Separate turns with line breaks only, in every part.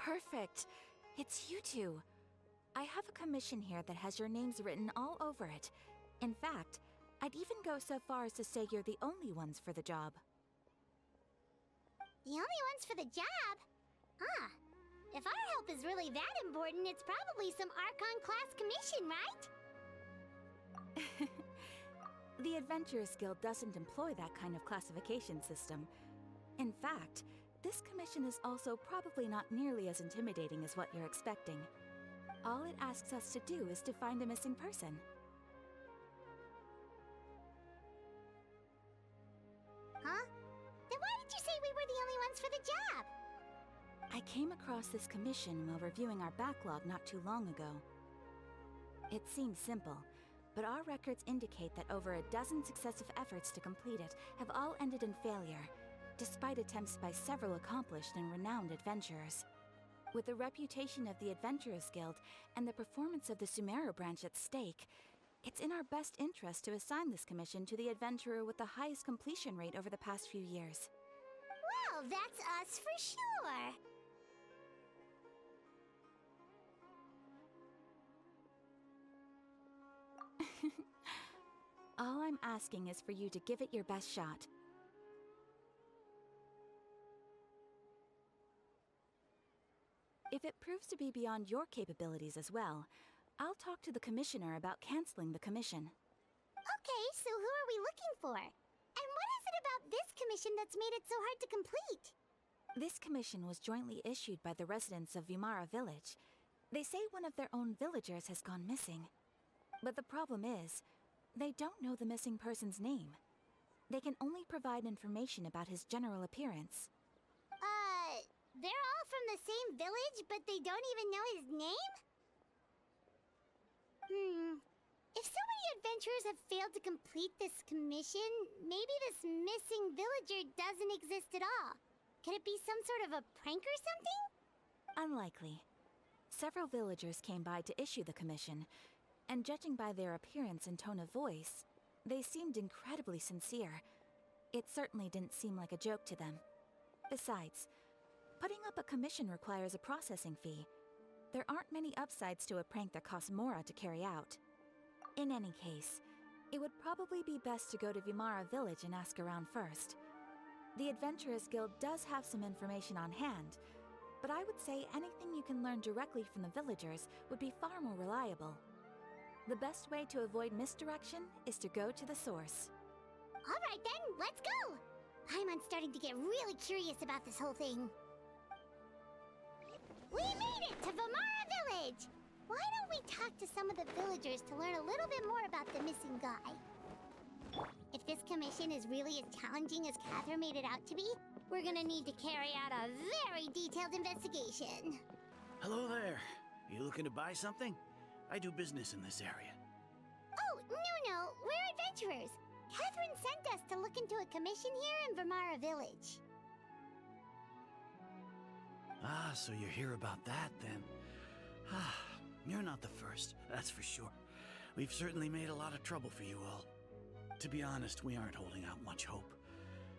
Perfect. It's you two. I have a commission here that has your names written all over it. In fact, I'd even go so far as to say you're the only ones for the job.
The only ones for the job? Huh. If our help is really that important, it's probably some Archon class commission, right?
The Adventurers Guild doesn't employ that kind of classification system. In fact, this commission is also probably not nearly as intimidating as what you're expecting. All it asks us to do is to find a missing person.
Huh? Then why did you say we were the only ones for the job?
I came across this commission while reviewing our backlog not too long ago. It seems simple, but our records indicate that over a dozen successive efforts to complete it have all ended in failure, despite attempts by several accomplished and renowned adventurers. With the reputation of the Adventurers Guild and the performance of the Sumeru branch at stake, it's in our best interest to assign this commission to the adventurer with the highest completion rate over the past few years.
Well, that's us for sure.
All I'm asking is for you to give it your best shot. If it proves to be beyond your capabilities as well, I'll talk to the commissioner about canceling the commission.
Okay, so who are we looking for? And what is it about this commission that's made it so hard to complete?
This commission was jointly issued by the residents of Vimara Village. They say one of their own villagers has gone missing. But the problem is, they don't know the missing person's name. They can only provide information about his general appearance.
They're all from the same village, but they don't even know his name? If so many adventurers have failed to complete this commission, maybe this missing villager doesn't exist at all. Could it be some sort of a prank or something?
Unlikely. Several villagers came by to issue the commission, and judging by their appearance and tone of voice, they seemed incredibly sincere. It certainly didn't seem like a joke to them. Besides, putting up a commission requires a processing fee. There aren't many upsides to a prank that costs Mora to carry out. In any case, it would probably be best to go to Vimara Village and ask around first. The Adventurers Guild does have some information on hand, but I would say anything you can learn directly from the villagers would be far more reliable. The best way to avoid misdirection is to go to the source.
All right then, let's go! I'm starting to get really curious about this whole thing. We made it to Vimara Village! Why don't we talk to some of the villagers to learn a little bit more about the missing guy? If this commission is really as challenging as Catherine made it out to be, we're gonna need to carry out a very detailed investigation.
Hello there. You looking to buy something? I do business in this area.
Oh, no, we're adventurers. Catherine sent us to look into a commission here in Vimara Village.
Ah, so you're here about that then. Ah, you're not the first, that's for sure. We've certainly made a lot of trouble for you all. To be honest, we aren't holding out much hope.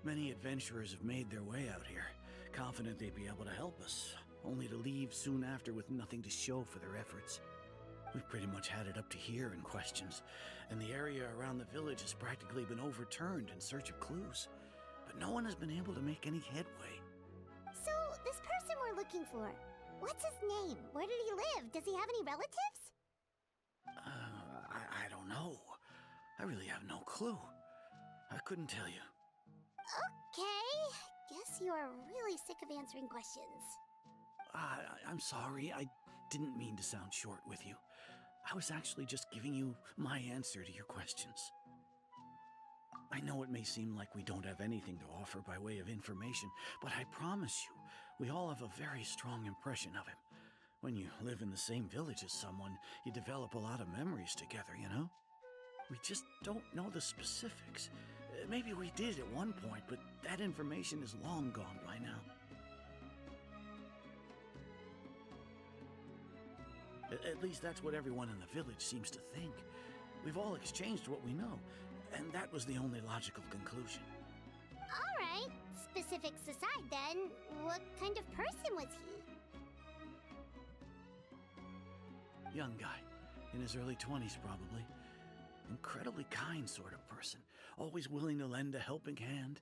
Many adventurers have made their way out here, confident they'd be able to help us, only to leave soon after with nothing to show for their efforts. We've pretty much had it up to here in questions, and the area around the village has practically been overturned in search of clues. But no one has been able to make any headway.
So, this person we're looking for, what's his name? Where did he live? Does he have any relatives?
I don't know. I really have no clue. I couldn't tell you.
Okay, guess you are really sick of answering questions.
I'm sorry, I didn't mean to sound short with you. I was actually just giving you my answer to your questions. I know it may seem like we don't have anything to offer by way of information, but I promise you, we all have a very strong impression of him. When you live in the same village as someone, you develop a lot of memories together, you know? We just don't know the specifics. Maybe we did at one point, but that information is long gone by now. At least that's what everyone in the village seems to think. We've all exchanged what we know, and that was the only logical conclusion.
All right, specifics aside then, what kind of person was he?
Young guy, in his early 20s probably. Incredibly kind sort of person, always willing to lend a helping hand.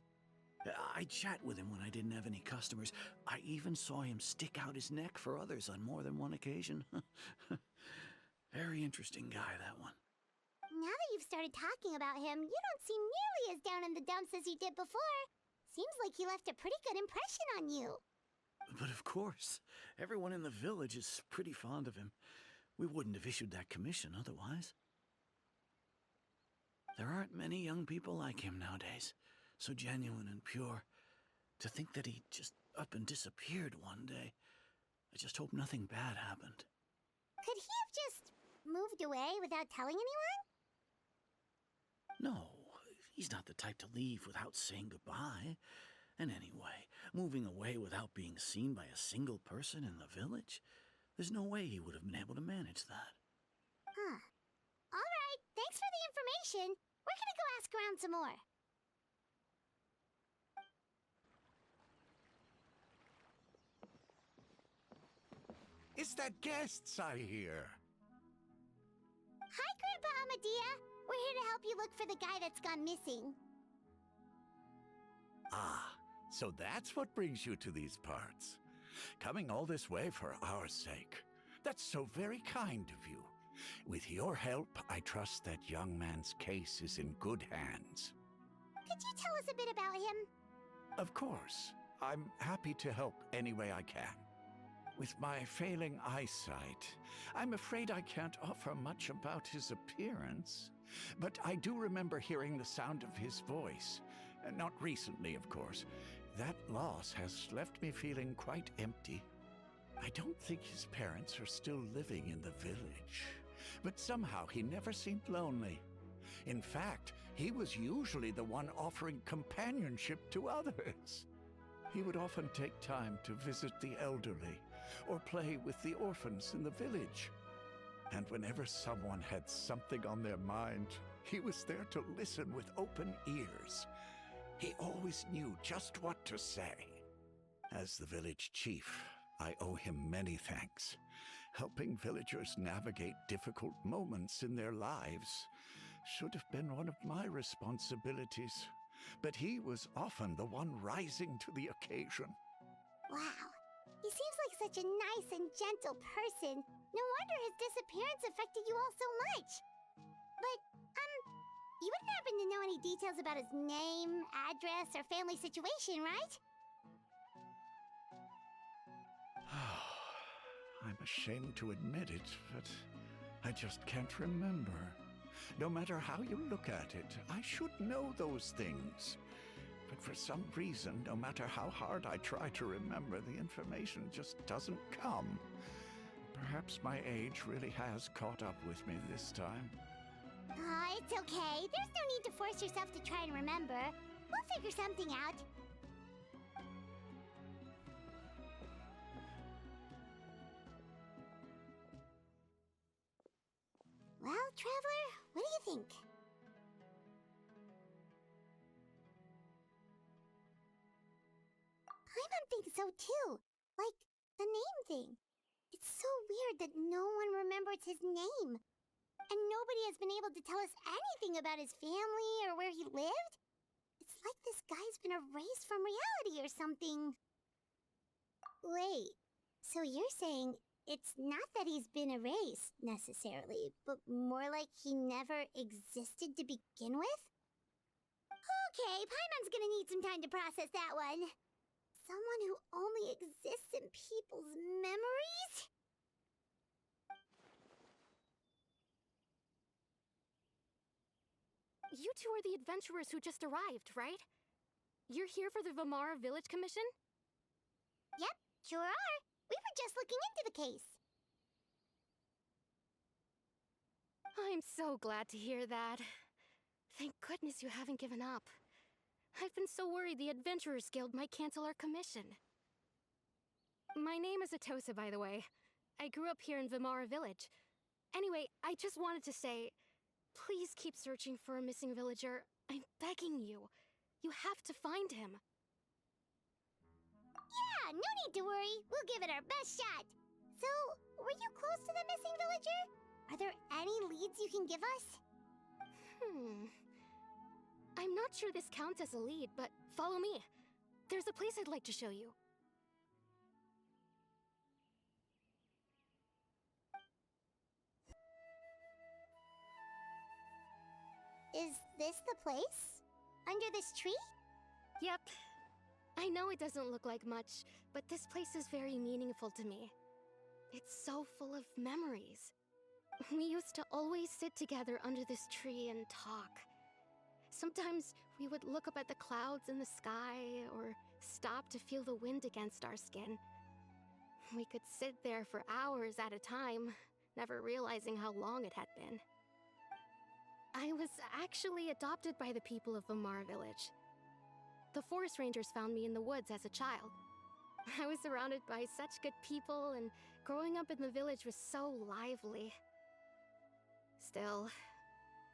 I'd chat with him when I didn't have any customers. I even saw him stick out his neck for others on more than one occasion. Very interesting guy, that one.
Now that you've started talking about him, you don't seem nearly as down in the dumps as you did before. Seems like he left a pretty good impression on you.
But of course, everyone in the village is pretty fond of him. We wouldn't have issued that commission otherwise. There aren't many young people like him nowadays, so genuine and pure. To think that he just up and disappeared one day. I just hope nothing bad happened.
Could he have just moved away without telling anyone?
No, he's not the type to leave without saying goodbye. And anyway, moving away without being seen by a single person in the village, there's no way he would have been able to manage that.
Huh. All right, thanks for the information. We're gonna go ask around some more.
Is that guests I hear?
Hi, Grandpa Amadea. We're here to help you look for the guy that's gone missing.
Ah, so that's what brings you to these parts. Coming all this way for our sake. That's so very kind of you. With your help, I trust that young man's case is in good hands.
Could you tell us a bit about him?
Of course. I'm happy to help any way I can. With my failing eyesight, I'm afraid I can't offer much about his appearance. But I do remember hearing the sound of his voice. Not recently, of course. That loss has left me feeling quite empty. I don't think his parents are still living in the village. But somehow he never seemed lonely. In fact, he was usually the one offering companionship to others. He would often take time to visit the elderly or play with the orphans in the village. And whenever someone had something on their mind, he was there to listen with open ears. He always knew just what to say. As the village chief, I owe him many thanks. Helping villagers navigate difficult moments in their lives should have been one of my responsibilities. But he was often the one rising to the occasion.
Wow. He seems like such a nice and gentle person. No wonder his disappearance affected you all so much. But, you wouldn't happen to know any details about his name, address, or family situation, right?
I'm ashamed to admit it, but I just can't remember. No matter how you look at it, I should know those things. But for some reason, no matter how hard I try to remember, the information just doesn't come. Perhaps my age really has caught up with me this time.
It's okay. There's no need to force yourself to try and remember. We'll figure something out. Well, Traveler, what do you think? Paimon thinks so too. Like, the name thing. It's so weird that no one remembers his name. And nobody has been able to tell us anything about his family or where he lived. It's like this guy's been erased from reality or something. Wait, so you're saying it's not that he's been erased, necessarily, but more like he never existed to begin with? Okay, Paimon's gonna need some time to process that one. Someone who only exists in people's memories?
You two are the adventurers who just arrived, right? You're here for the Vamara Village Commission?
Yep, sure are. We were just looking into the case.
I'm so glad to hear that. Thank goodness you haven't given up. I've been so worried the Adventurers Guild might cancel our commission. My name is Atosa, by the way. I grew up here in Vamara Village. Anyway, I just wanted to say, please keep searching for a missing villager. I'm begging you. You have to find him.
Yeah, no need to worry. We'll give it our best shot. So, were you close to the missing villager? Are there any leads you can give us?
I'm not sure this counts as a lead, but follow me. There's a place I'd like to show you.
Is this the place? Under this tree?
Yep. I know it doesn't look like much, but this place is very meaningful to me. It's so full of memories. We used to always sit together under this tree and talk. Sometimes we would look up at the clouds in the sky, or stop to feel the wind against our skin. We could sit there for hours at a time, never realizing how long it had been. I was actually adopted by the people of Vamara village. The forest rangers found me in the woods as a child. I was surrounded by such good people, and growing up in the village was so lively. Still,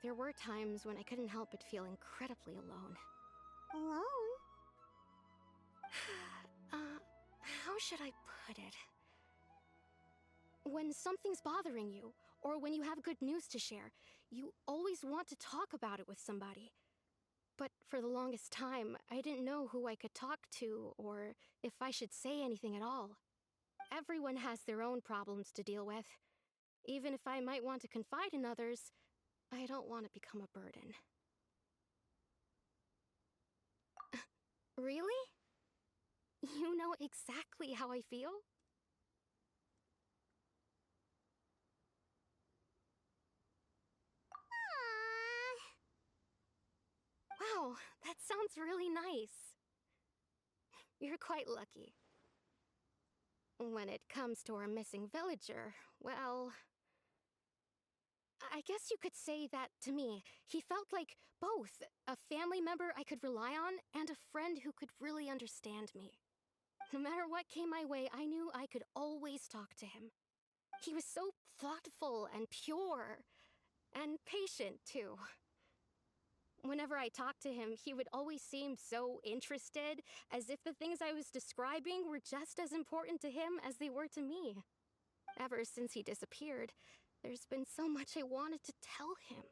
there were times when I couldn't help but feel incredibly alone.
Alone?
How should I put it? When something's bothering you, or when you have good news to share, you always want to talk about it with somebody. But for the longest time, I didn't know who I could talk to, or if I should say anything at all. Everyone has their own problems to deal with. Even if I might want to confide in others, I don't want to become a burden. Really? You know exactly how I feel? Wow, that sounds really nice. You're quite lucky. When it comes to our missing villager, well, I guess you could say that to me. He felt like both a family member I could rely on and a friend who could really understand me. No matter what came my way, I knew I could always talk to him. He was so thoughtful and pure, and patient too. Whenever I talked to him, he would always seem so interested, as if the things I was describing were just as important to him as they were to me. Ever since he disappeared, there's been so much I wanted to tell him.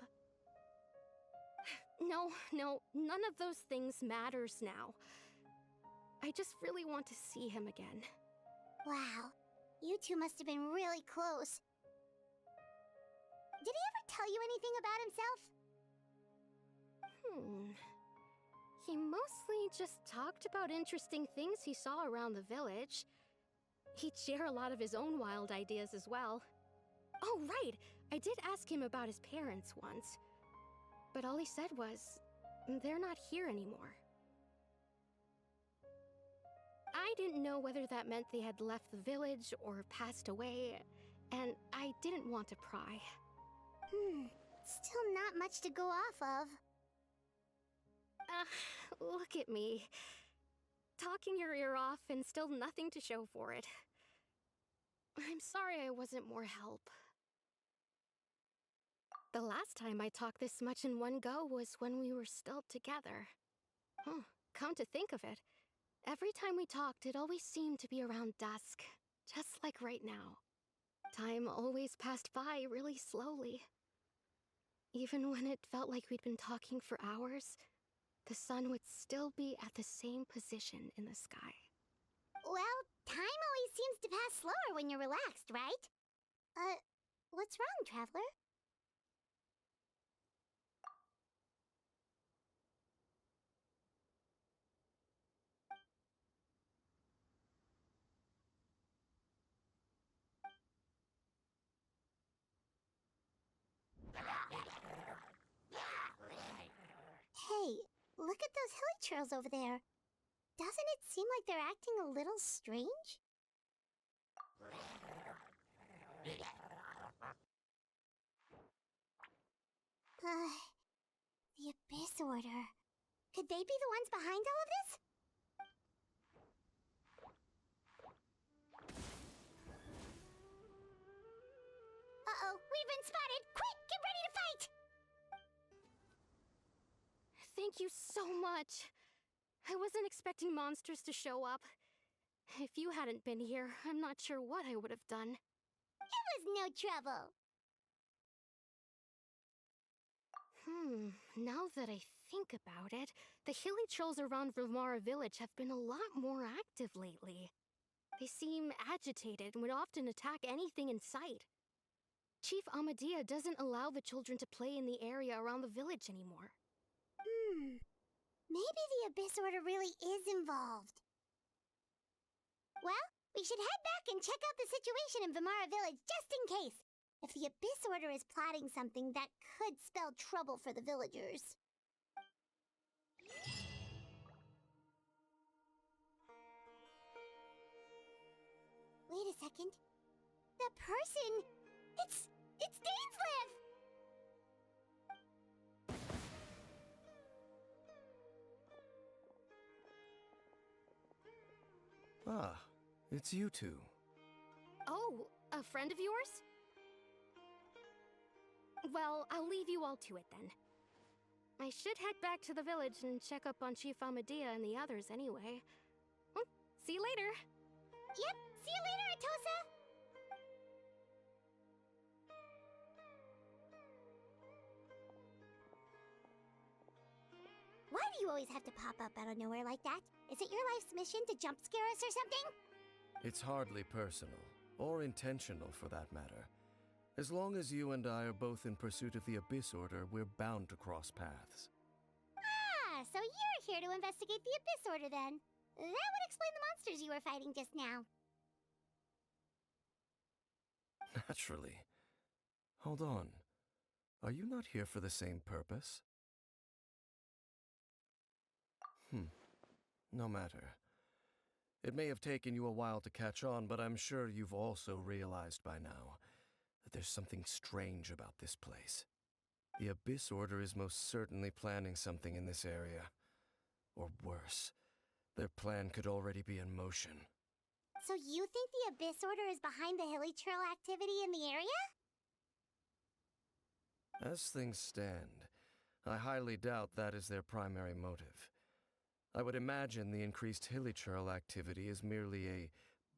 No, none of those things matters now. I just really want to see him again.
Wow, you two must have been really close. Did he ever tell you anything about himself?
He mostly just talked about interesting things he saw around the village. He'd share a lot of his own wild ideas as well. Oh, right! I did ask him about his parents once. But all he said was, they're not here anymore. I didn't know whether that meant they had left the village or passed away, and I didn't want to pry.
Still not much to go off of.
Look at me. Talking your ear off and still nothing to show for it. I'm sorry I wasn't more help. The last time I talked this much in one go was when we were still together. Come to think of it, every time we talked, it always seemed to be around dusk, just like right now. Time always passed by really slowly. Even when it felt like we'd been talking for hours, the sun would still be at the same position in the sky.
Well, time always seems to pass slower when you're relaxed, right? What's wrong, Traveler? Hey, look at those hilly trails over there. Doesn't it seem like they're acting a little strange? The Abyss Order. Could they be the ones behind all of this? Uh-oh, we've been spotted! Quick, get ready to fight!
Thank you so much. I wasn't expecting monsters to show up. If you hadn't been here, I'm not sure what I would have done.
It was no trouble.
Now that I think about it, the hilly trolls around Vimara village have been a lot more active lately. They seem agitated and would often attack anything in sight. Chief Amadea doesn't allow the children to play in the area around the village anymore.
Maybe the Abyss Order really is involved. Well, we should head back and check out the situation in Vimara village just in case. If the Abyss Order is plotting something that could spell trouble for the villagers. Wait a second. That person... It's Dainslev!
Ah, it's you two.
Oh, a friend of yours? Well, I'll leave you all to it then. I should head back to the village and check up on Chief Amadea and the others anyway. Well, see you later.
Yep, see you later, Atosa! Why do you always have to pop up out of nowhere like that? Is it your life's mission to jump scare us or something?
It's hardly personal, or intentional for that matter. As long as you and I are both in pursuit of the Abyss Order, we're bound to cross paths.
Ah, so you're here to investigate the Abyss Order then. That would explain the monsters you were fighting just now.
Naturally. Hold on. Are you not here for the same purpose? No matter. It may have taken you a while to catch on, but I'm sure you've also realized by now that there's something strange about this place. The Abyss Order is most certainly planning something in this area. Or worse, their plan could already be in motion.
So you think the Abyss Order is behind the hilly trail activity in the area?
As things stand, I highly doubt that is their primary motive. I would imagine the increased hilichurl activity is merely a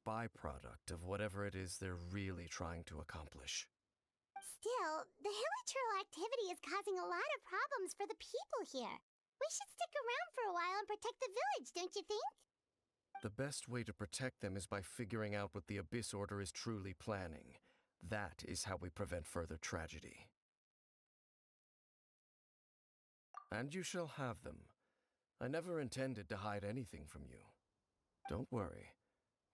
byproduct of whatever it is they're really trying to accomplish.
Still, the hilichurl activity is causing a lot of problems for the people here. We should stick around for a while and protect the village, don't you think?
The best way to protect them is by figuring out what the Abyss Order is truly planning. That is how we prevent further tragedy. And you shall have them. I never intended to hide anything from you. Don't worry.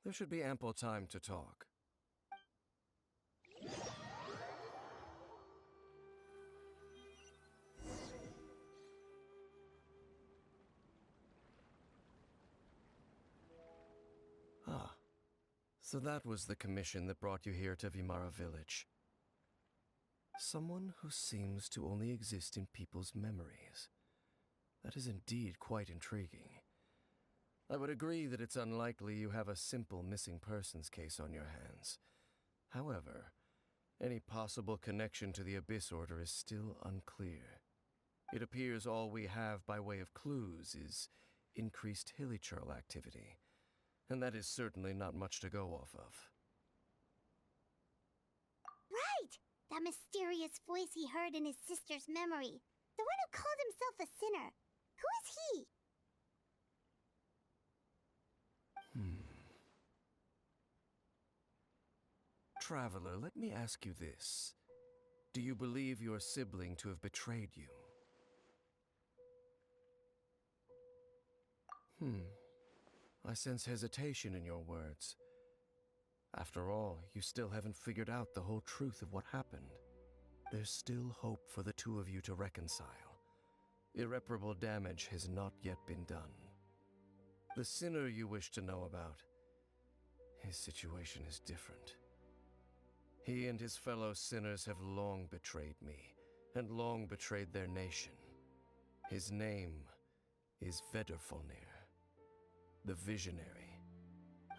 There should be ample time to talk. Ah, so that was the commission that brought you here to Vimara village. Someone who seems to only exist in people's memories. That is indeed quite intriguing. I would agree that it's unlikely you have a simple missing persons case on your hands. However, any possible connection to the Abyss Order is still unclear. It appears all we have by way of clues is increased hilichurl activity, and that is certainly not much to go off of.
Right! That mysterious voice he heard in his sister's memory. The one who called himself a sinner. Who is he?
Traveler, let me ask you this. Do you believe your sibling to have betrayed you? I sense hesitation in your words. After all, you still haven't figured out the whole truth of what happened. There's still hope for the two of you to reconcile. Irreparable damage has not yet been done. The sinner you wish to know about, his situation is different. He and his fellow sinners have long betrayed me, and long betrayed their nation. His name is Vedderfolnir, the Visionary.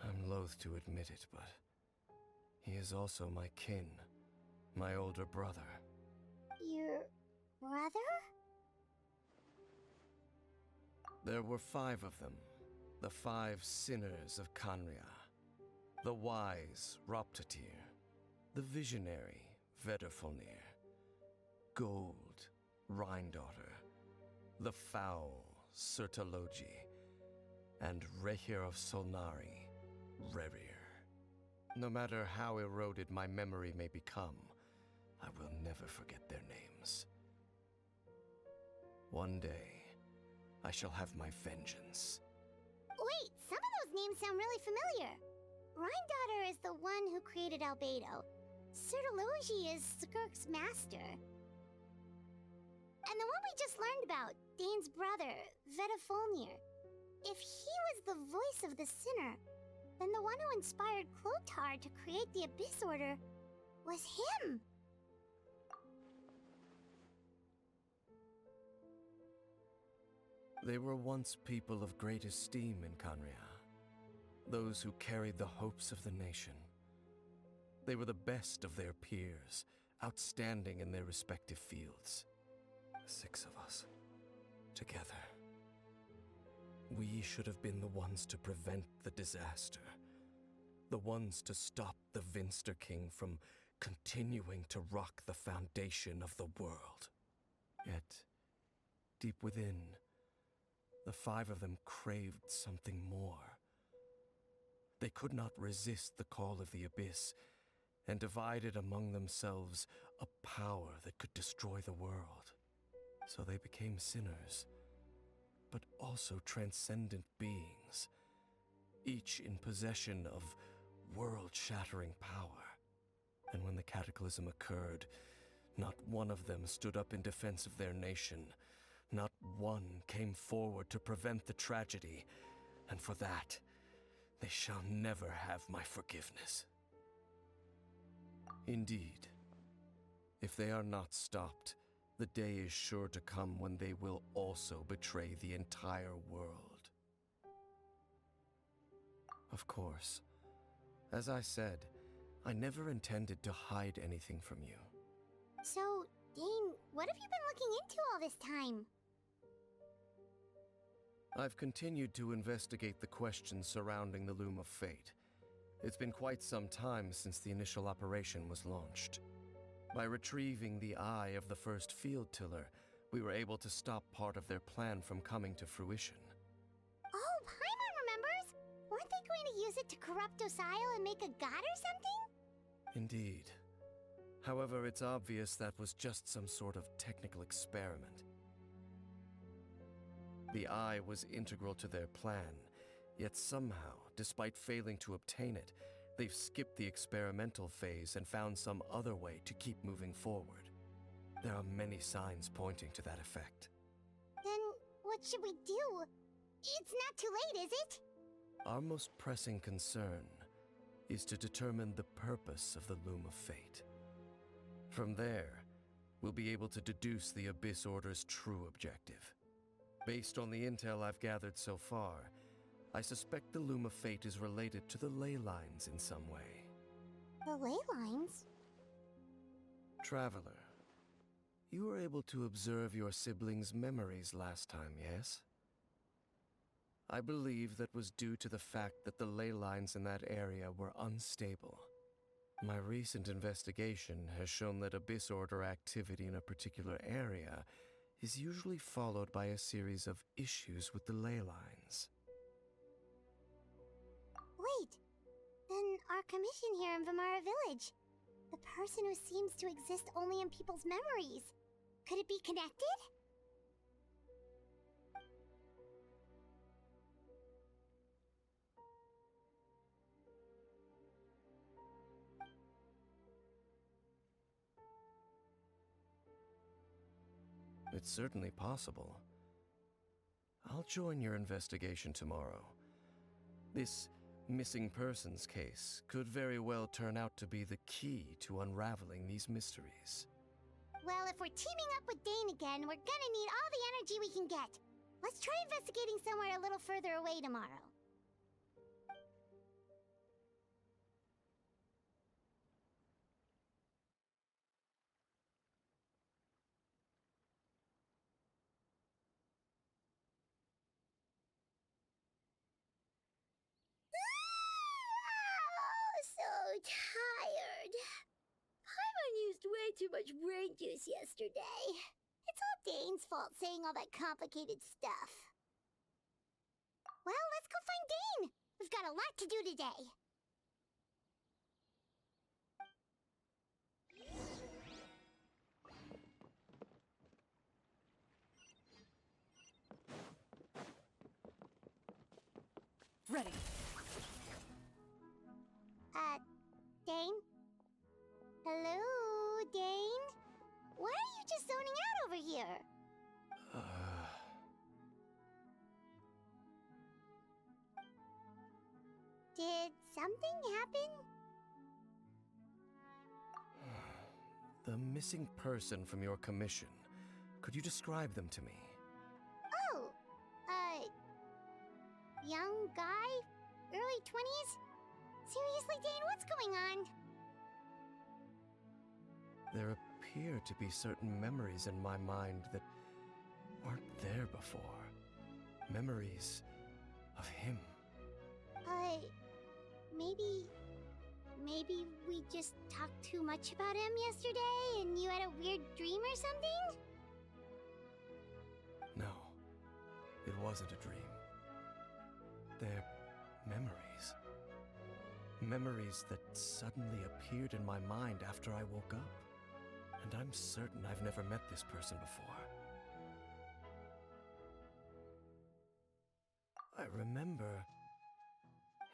I'm loath to admit it, but he is also my kin, my older brother.
Your brother?
There were 5 of them. The 5 sinners of Canria. The wise Roptatir. The visionary Vedderfolnir. Gold Rhindaughter. The foul Sertologi. And Rehir of Solnari, Rerir. No matter how eroded my memory may become, I will never forget their names. One day, I shall have my vengeance.
Wait, some of those names sound really familiar. Rhindaughter is the one who created Albedo. Sertologi is Skirk's master. And the one we just learned about, Dane's brother, Vedderfolnir. If he was the voice of the sinner, then the one who inspired Clothar to create the Abyss Order was him.
They were once people of great esteem in Canria. Those who carried the hopes of the nation. They were the best of their peers, outstanding in their respective fields. 6 of us, together. We should have been the ones to prevent the disaster. The ones to stop the Vinster King from continuing to rock the foundation of the world. Yet, deep within, the 5 of them craved something more. They could not resist the call of the Abyss, and divided among themselves a power that could destroy the world. So they became sinners, but also transcendent beings, each in possession of world-shattering power. And when the cataclysm occurred, not one of them stood up in defense of their nation. Not one came forward to prevent the tragedy, and for that, they shall never have my forgiveness. Indeed, if they are not stopped, the day is sure to come when they will also betray the entire world. Of course, as I said, I never intended to hide anything from you.
So, Dane, what have you been looking into all this time?
I've continued to investigate the questions surrounding the Loom of Fate. It's been quite some time since the initial operation was launched. By retrieving the eye of the first field tiller, we were able to stop part of their plan from coming to fruition.
Oh, Paimon remembers! Weren't they going to use it to corrupt Osile and make a god or something?
Indeed. However, it's obvious that was just some sort of technical experiment. The eye was integral to their plan, yet somehow, despite failing to obtain it, they've skipped the experimental phase and found some other way to keep moving forward. There are many signs pointing to that effect.
Then, what should we do? It's not too late, is it?
Our most pressing concern is to determine the purpose of the Loom of Fate. From there, we'll be able to deduce the Abyss Order's true objective. Based on the intel I've gathered so far, I suspect the Loom of Fate is related to the ley lines in some way.
The ley lines?
Traveler, you were able to observe your siblings' memories last time, yes? I believe that was due to the fact that the ley lines in that area were unstable. My recent investigation has shown that Abyss Order activity in a particular area is usually followed by a series of issues with the ley lines.
Wait, then our commission here in Vimara Village, the person who seems to exist only in people's memories, could it be connected?
It's certainly possible. I'll join your investigation tomorrow. This missing persons case could very well turn out to be the key to unraveling these mysteries.
Well, if we're teaming up with Dane again, we're gonna need all the energy we can get. Let's try investigating somewhere a little further away tomorrow. So tired. Paimon used way too much brain juice yesterday. It's all Dane's fault saying all that complicated stuff. Well, let's go find Dane. We've got a lot to do today.
Ready.
Dane? Hello, Dane? Why are you just zoning out over here? Did something happen?
The missing person from your commission. Could you describe them to me?
Oh, young guy? Early 20s? Seriously, Dane, what's going on?
There appear to be certain memories in my mind that weren't there before. Memories of him.
Maybe we just talked too much about him yesterday and you had a weird dream or something?
No, it wasn't a dream. They're memories. Memories that suddenly appeared in my mind after I woke up. And I'm certain I've never met this person before. I remember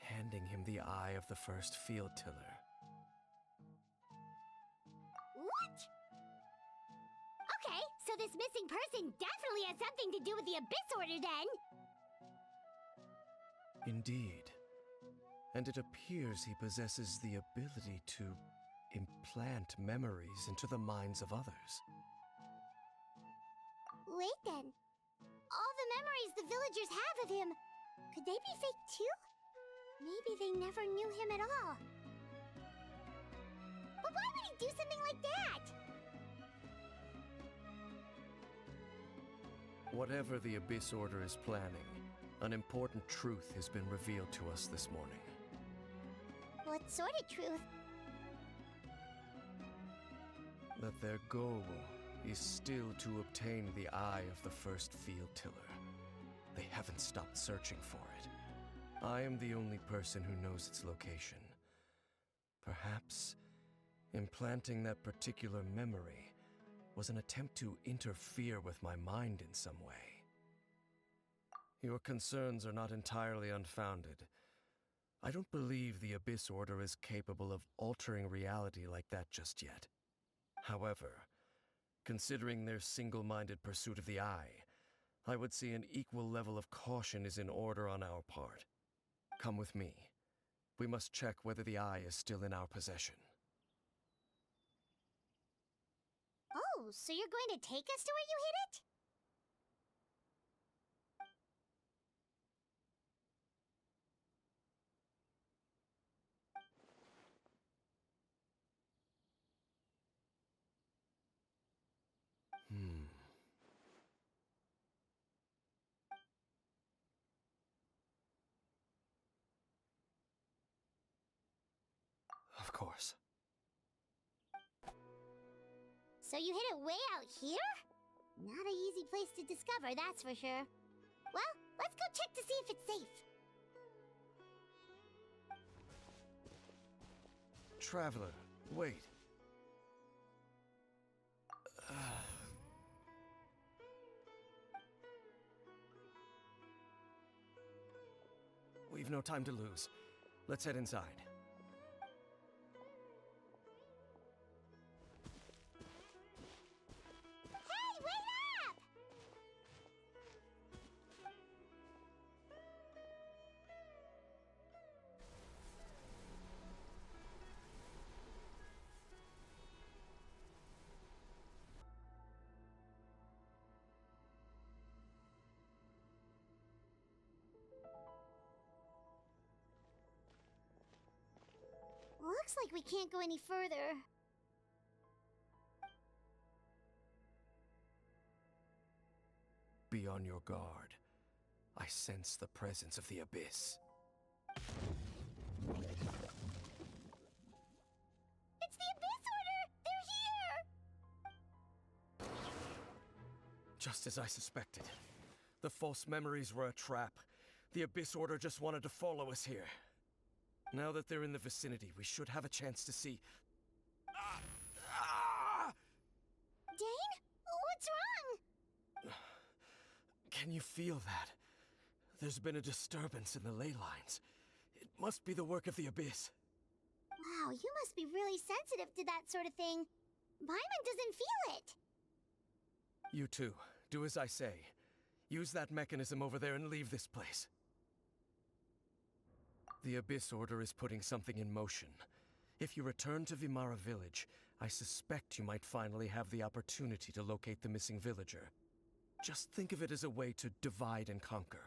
handing him the eye of the first field tiller.
What? Okay, so this missing person definitely has something to do with the Abyss Order then!
Indeed. And it appears he possesses the ability to implant memories into the minds of others.
Wait then. All the memories the villagers have of him, could they be fake too? Maybe they never knew him at all. But why would he do something like that?
Whatever the Abyss Order is planning, an important truth has been revealed to us this morning.
What sort of truth?
That their goal is still to obtain the eye of the first field tiller. They haven't stopped searching for it. I am the only person who knows its location. Perhaps implanting that particular memory was an attempt to interfere with my mind in some way. Your concerns are not entirely unfounded. I don't believe the Abyss Order is capable of altering reality like that just yet. However, considering their single-minded pursuit of the eye, I would say an equal level of caution is in order on our part. Come with me. We must check whether the eye is still in our possession.
Oh, so you're going to take us to where you hid it?
Of course.
So you hid it way out here? Not an easy place to discover, that's for sure. Well, let's go check to see if it's safe.
Traveler, wait. We've no time to lose. Let's head inside.
Hey, wait up! Looks like we can't go any further.
Be on your guard. I sense the presence of the Abyss. Just as I suspected. The false memories were a trap. The Abyss Order just wanted to follow us here. Now that they're in the vicinity, we should have a chance to see...
Dane? What's wrong?
Can you feel that? There's been a disturbance in the ley lines. It must be the work of the Abyss.
Wow, you must be really sensitive to that sort of thing. Paimon doesn't feel it.
You too. Do as I say. Use that mechanism over there and leave this place. The Abyss Order is putting something in motion. If you return to Vimara Village, I suspect you might finally have the opportunity to locate the missing villager. Just think of it as a way to divide and conquer.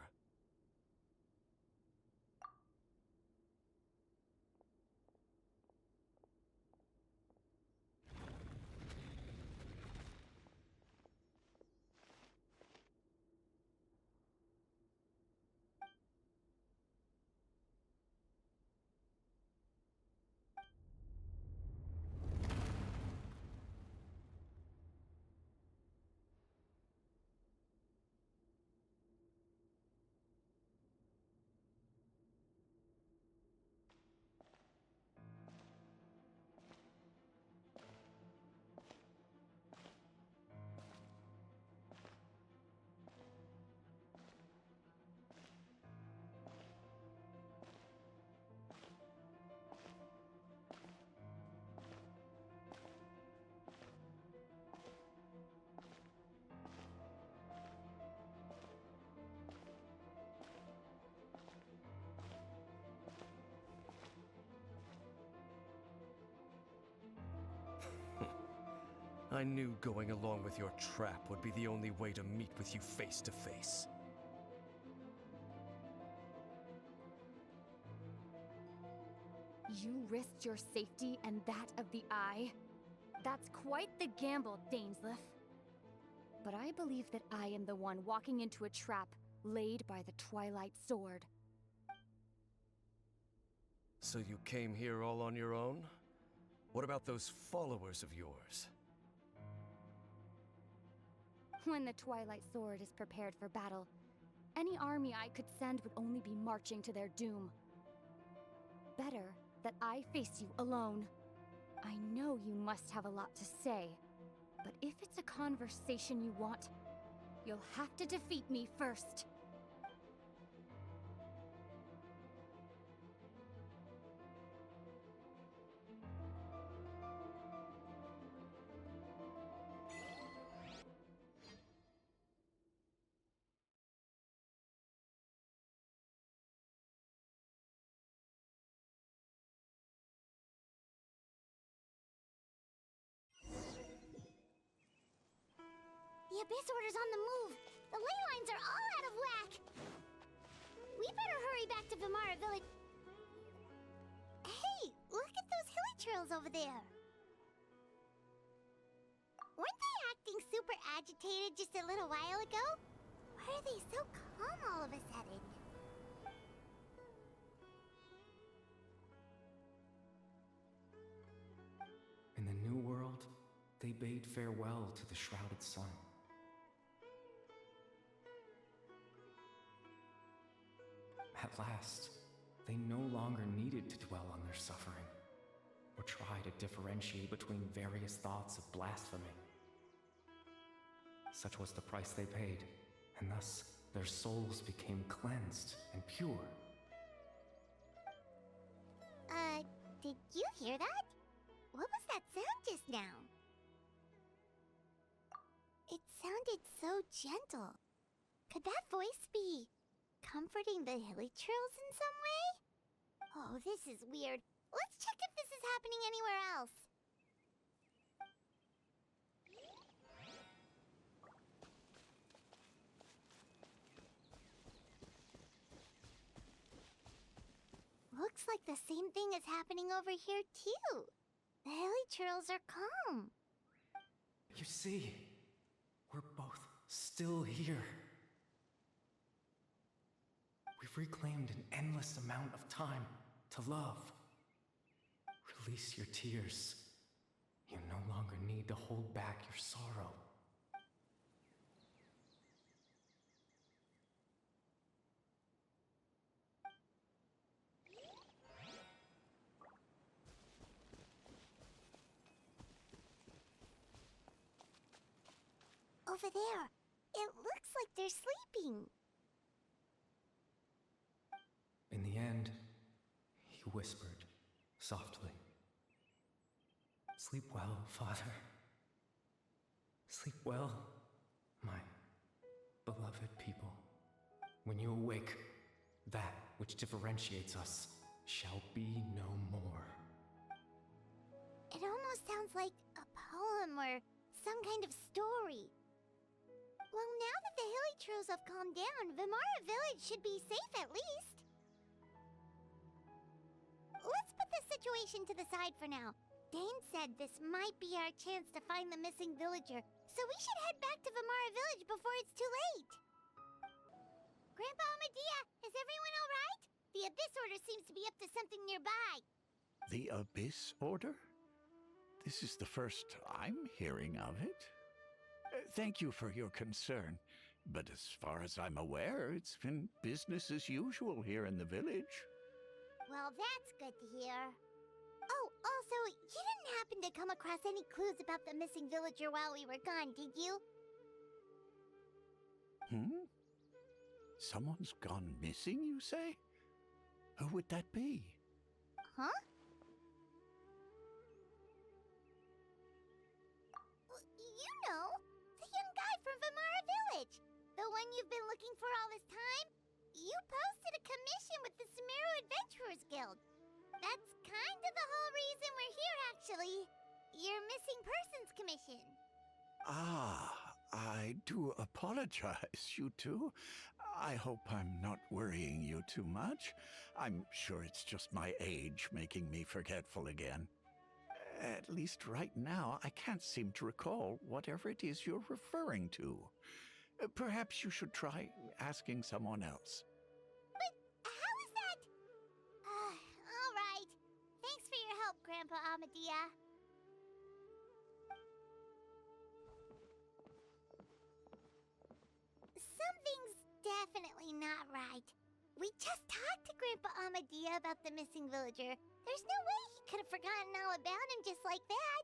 I knew going along with your trap would be the only way to meet with you face to face.
You risked your safety and that of the Eye? That's quite the gamble, Dainsleif. But I believe that I am the one walking into a trap laid by the Twilight Sword.
So you came here all on your own? What about those followers of yours?
When the Twilight Sword is prepared for battle, any army I could send would only be marching to their doom. Better that I face you alone. I know you must have a lot to say, but if it's a conversation you want, you'll have to defeat me first.
The Abyss Order's on the move. The ley lines are all out of whack. We better hurry back to Vimara Village. Hey, look at those hilly trails over there. Weren't they acting super agitated just a little while ago? Why are they so calm all of a sudden?
In the New World, they bade farewell to the shrouded sun. At last, they no longer needed to dwell on their suffering, or try to differentiate between various thoughts of blasphemy. Such was the price they paid, and thus their souls became cleansed and pure.
Did you hear that? What was that sound just now? It sounded so gentle. Could that voice be comforting the hilly trails in some way? Oh, this is weird. Let's check if this is happening anywhere else. Looks like the same thing is happening over here, too. The hilly trails are calm.
You see, we're both still here. We've reclaimed an endless amount of time to love. Release your tears. You no longer need to hold back your sorrow.
Over there. It looks like they're sleeping.
In the end, he whispered, softly. Sleep well, Father. Sleep well, my beloved people. When you awake, that which differentiates us shall be no more.
It almost sounds like a poem or some kind of story. Well, now that the Hilly have calmed down, Vimara Village should be safe at least. Let's put this situation to the side for now. Dane said this might be our chance to find the missing villager, so we should head back to Vimara Village before it's too late. Grandpa Medea, is everyone all right? The Abyss Order seems to be up to something nearby.
The Abyss Order? This is the first I'm hearing of it. Thank you for your concern, but as far as I'm aware, it's been business as usual here in the village.
Well, that's good to hear. Oh, also, you didn't happen to come across any clues about the missing villager while we were gone, did you?
Someone's gone missing, you say? Who would that be?
Huh? You know, the young guy from Vimara Village. The one you've been looking for all this time. You posted a commission with the Sumeru Adventurers Guild. That's kind of the whole reason we're here, actually. Your missing persons commission.
Ah, I do apologize, you two. I hope I'm not worrying you too much. I'm sure it's just my age making me forgetful again. At least right now, I can't seem to recall whatever it is you're referring to. Perhaps you should try asking someone else.
But how is that? All right. Thanks for your help, Grandpa Amadea. Something's definitely not right. We just talked to Grandpa Amadea about the missing villager. There's no way he could have forgotten all about him just like that.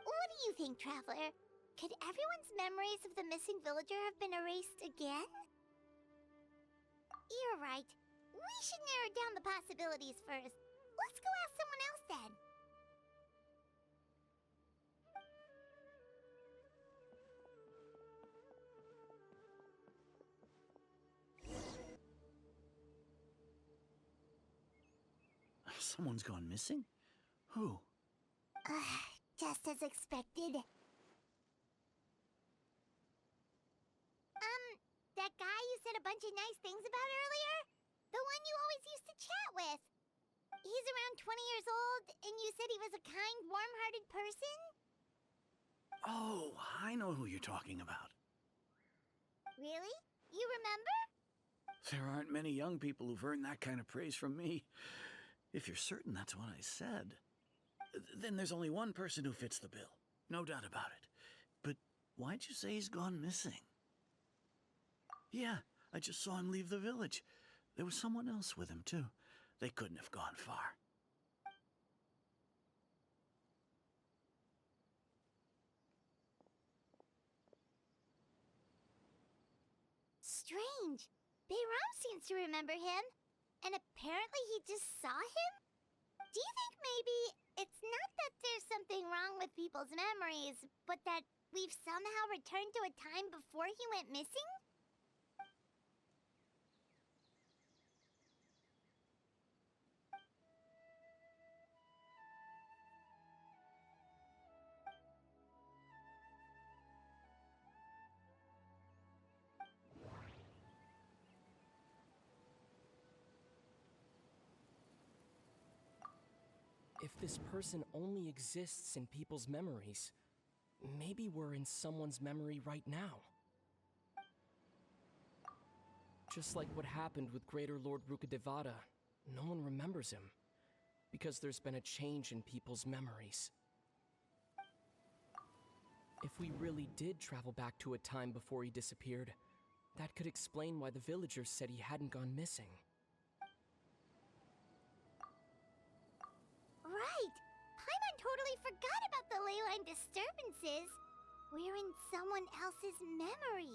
What do you think, Traveler? Could everyone's memories of the missing villager have been erased again? You're right. We should narrow down the possibilities first. Let's go ask someone else then.
Someone's gone missing? Who?
Just as expected. That guy you said a bunch of nice things about earlier? The one you always used to chat with. He's around 20 years old, and you said he was a kind, warm-hearted person?
Oh, I know who you're talking about.
Really? You remember?
There aren't many young people who've earned that kind of praise from me. If you're certain that's what I said, then there's only one person who fits the bill. No doubt about it. But why'd you say he's gone missing? Yeah, I just saw him leave the village. There was someone else with him, too. They couldn't have gone far.
Strange. Bayram seems to remember him. And apparently he just saw him? Do you think maybe it's not that there's something wrong with people's memories, but that we've somehow returned to a time before he went missing?
If this person only exists in people's memories, maybe we're in someone's memory right now. Just like what happened with Greater Lord Rukadevada, no one remembers him, because there's been a change in people's memories. If we really did travel back to a time before he disappeared, that could explain why the villagers said he hadn't gone missing.
Right! Paimon totally forgot about the ley line disturbances. We're in someone else's memory.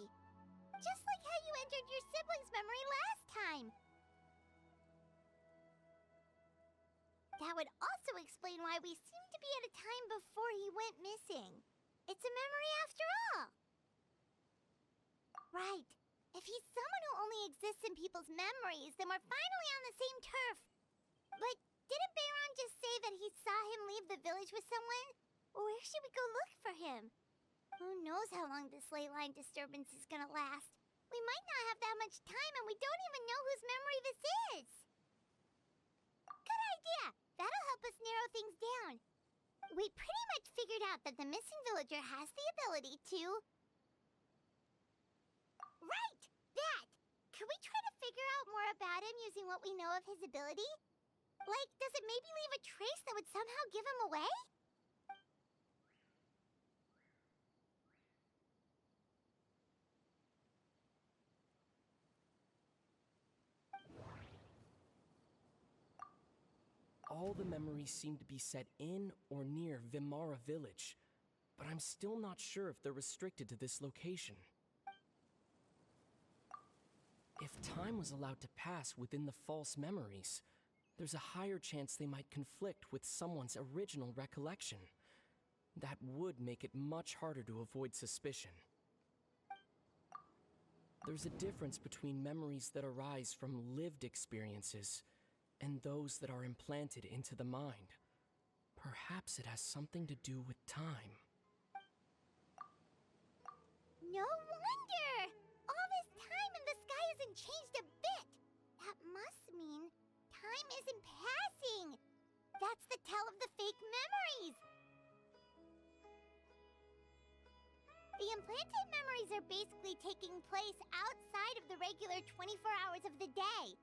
Just like how you entered your sibling's memory last time. That would also explain why we seem to be at a time before he went missing. It's a memory after all. Right. If he's someone who only exists in people's memories, then we're finally on the same turf. But didn't Bayron just say that he saw him leave the village with someone? Where should we go look for him? Who knows how long this ley line disturbance is gonna last? We might not have that much time, and we don't even know whose memory this is. Good idea! That'll help us narrow things down. We pretty much figured out that the missing villager has the ability to... Right! That! Could we try to figure out more about him using what we know of his ability? Like, does it maybe leave a trace that would somehow give him away?
All the memories seem to be set in or near Vimara village, but I'm still not sure if they're restricted to this location. If time was allowed to pass within the false memories, there's a higher chance they might conflict with someone's original recollection. That would make it much harder to avoid suspicion. There's a difference between memories that arise from lived experiences and those that are implanted into the mind. Perhaps it has something to do with time.
No wonder! All this time and the sky hasn't changed a bit! That must mean time isn't passing! That's the tell of the fake memories! The implanted memories are basically taking place outside of the regular 24 hours of the day.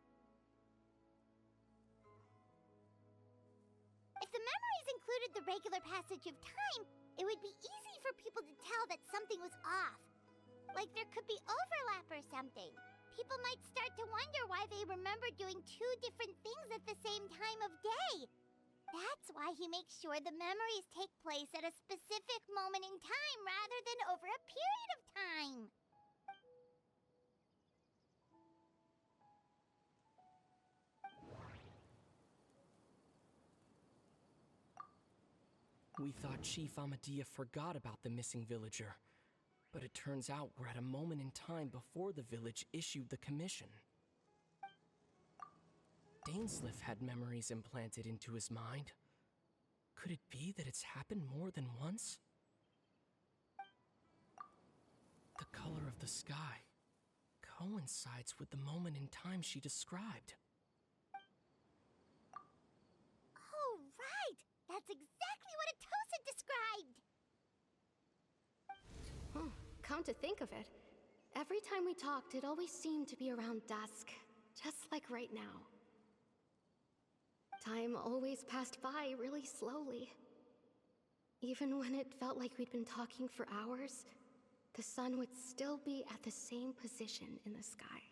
If the memories included the regular passage of time, it would be easy for people to tell that something was off. Like there could be overlap or something. People might start to wonder why they remember doing two different things at the same time of day. That's why he makes sure the memories take place at a specific moment in time rather than over a period of time.
We thought Chief Amadea forgot about the missing villager, but it turns out we're at a moment in time before the village issued the commission. Dainsleif had memories implanted into his mind. Could it be that it's happened more than once? The color of the sky coincides with the moment in time she described.
Oh, right! That's exactly what Atosa described!
Oh, come to think of it, every time we talked, it always seemed to be around dusk, just like right now. Time always passed by really slowly. Even when it felt like we'd been talking for hours, the sun would still be at the same position in the sky.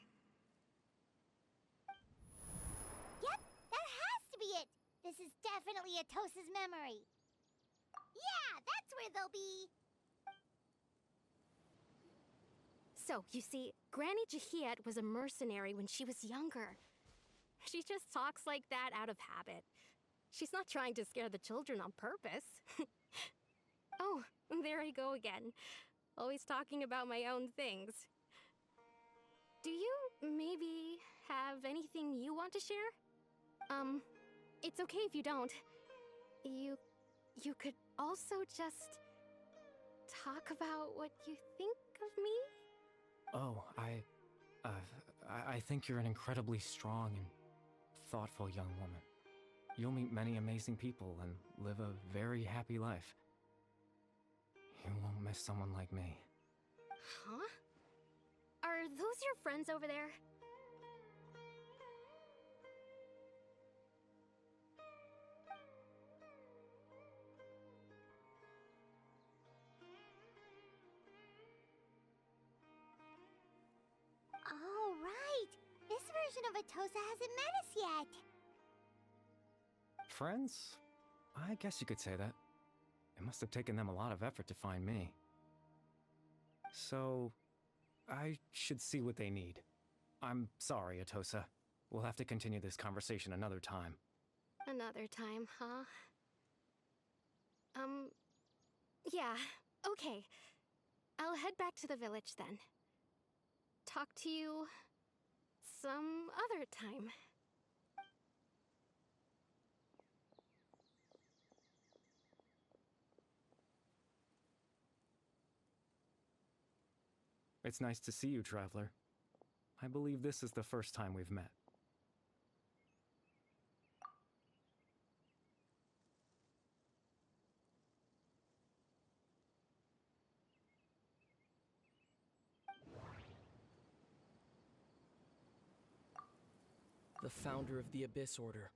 Yep, that has to be it! This is definitely Atosa's memory. Yeah, that's where they'll be.
So, you see, Granny Jahiet was a mercenary when she was younger. She just talks like that out of habit. She's not trying to scare the children on purpose. Oh, there I go again. Always talking about my own things. Do you maybe have anything you want to share? It's okay if you don't. You could also just talk about what you think of me?
Oh, I think you're an incredibly strong and thoughtful young woman. You'll meet many amazing people and live a very happy life. You won't miss someone like me.
Huh? Are those your friends over there?
Oh, right! This version of Atosa hasn't met us yet.
Friends? I guess you could say that. It must have taken them a lot of effort to find me. So, I should see what they need. I'm sorry, Atosa. We'll have to continue this conversation another time.
Another time, huh? Yeah, okay. I'll head back to the village then. Talk to you some other time.
It's nice to see you, Traveler. I believe this is the first time we've met.
The founder of the Abyss Order.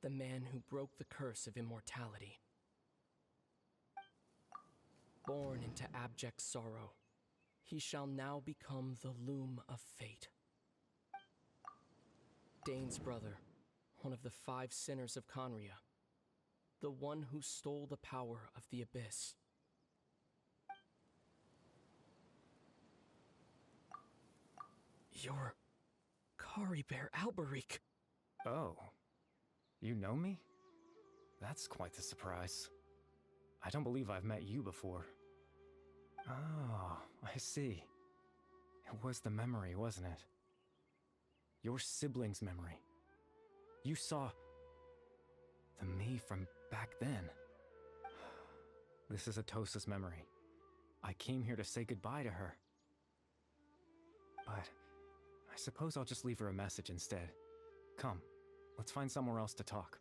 The man who broke the curse of immortality. Born into abject sorrow, he shall now become the Loom of Fate. Dane's brother, one of the 5 sinners of Conria. The one who stole the power of the Abyss. You're Kari Bear Alberic.
Oh. You know me? That's quite the surprise. I don't believe I've met you before. Oh, I see. It was the memory, wasn't it? Your sibling's memory. You saw the me from back then. This is Atosa's memory. I came here to say goodbye to her. But I suppose I'll just leave her a message instead. Come, let's find somewhere else to talk.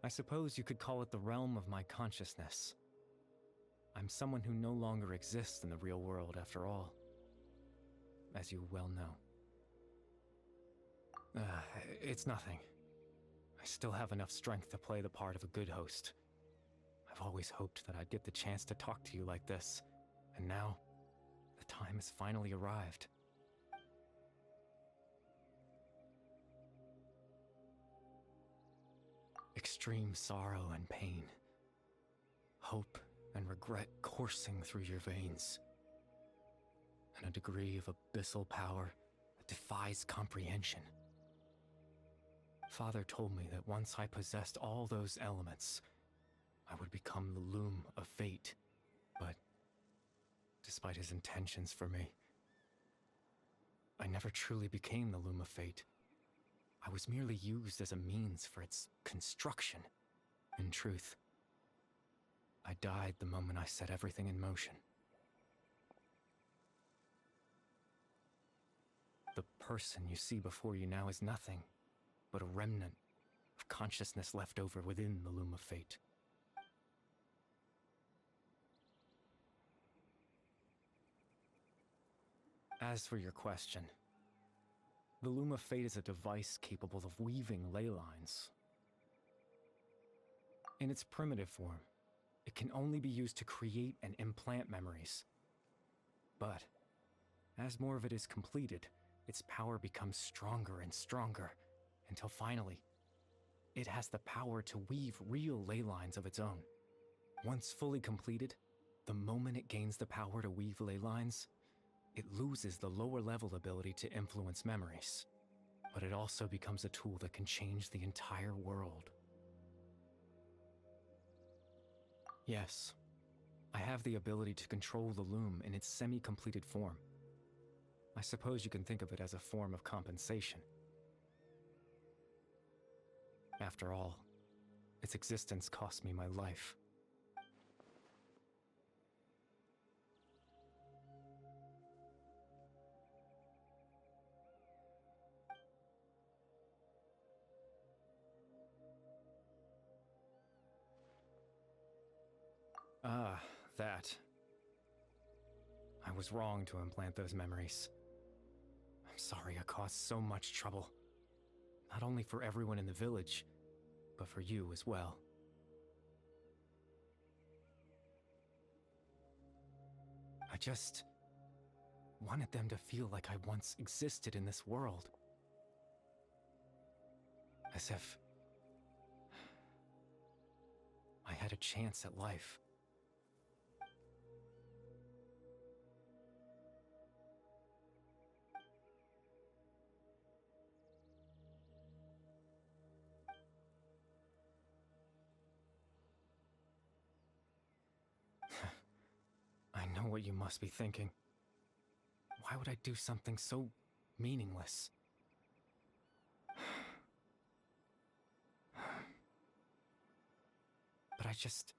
I suppose you could call it the realm of my consciousness. I'm someone who no longer exists in the real world, after all. As you well know. It's nothing. I still have enough strength to play the part of a good host. I've always hoped that I'd get the chance to talk to you like this, and now, the time has finally arrived. Extreme sorrow and pain. Hope and regret coursing through your veins. And a degree of abyssal power that defies comprehension. Father told me that once I possessed all those elements, I would become the Loom of Fate. But, despite his intentions for me, I never truly became the Loom of Fate. I was merely used as a means for its construction. In truth, I died the moment I set everything in motion. The person you see before you now is nothing but a remnant of consciousness left over within the Loom of Fate. As for your question, the Loom of Fate is a device capable of weaving ley lines. In its primitive form, it can only be used to create and implant memories. But, as more of it is completed, its power becomes stronger and stronger, until finally, it has the power to weave real ley lines of its own. Once fully completed, the moment it gains the power to weave ley lines, it loses the lower-level ability to influence memories. But it also becomes a tool that can change the entire world. Yes. I have the ability to control the loom in its semi-completed form. I suppose you can think of it as a form of compensation. After all, its existence cost me my life. Ah, that. I was wrong to implant those memories. I'm sorry I caused so much trouble. Not only for everyone in the village, but for you as well. I just wanted them to feel like I once existed in this world. As if I had a chance at life. I know what you must be thinking. Why would I do something so meaningless? But I just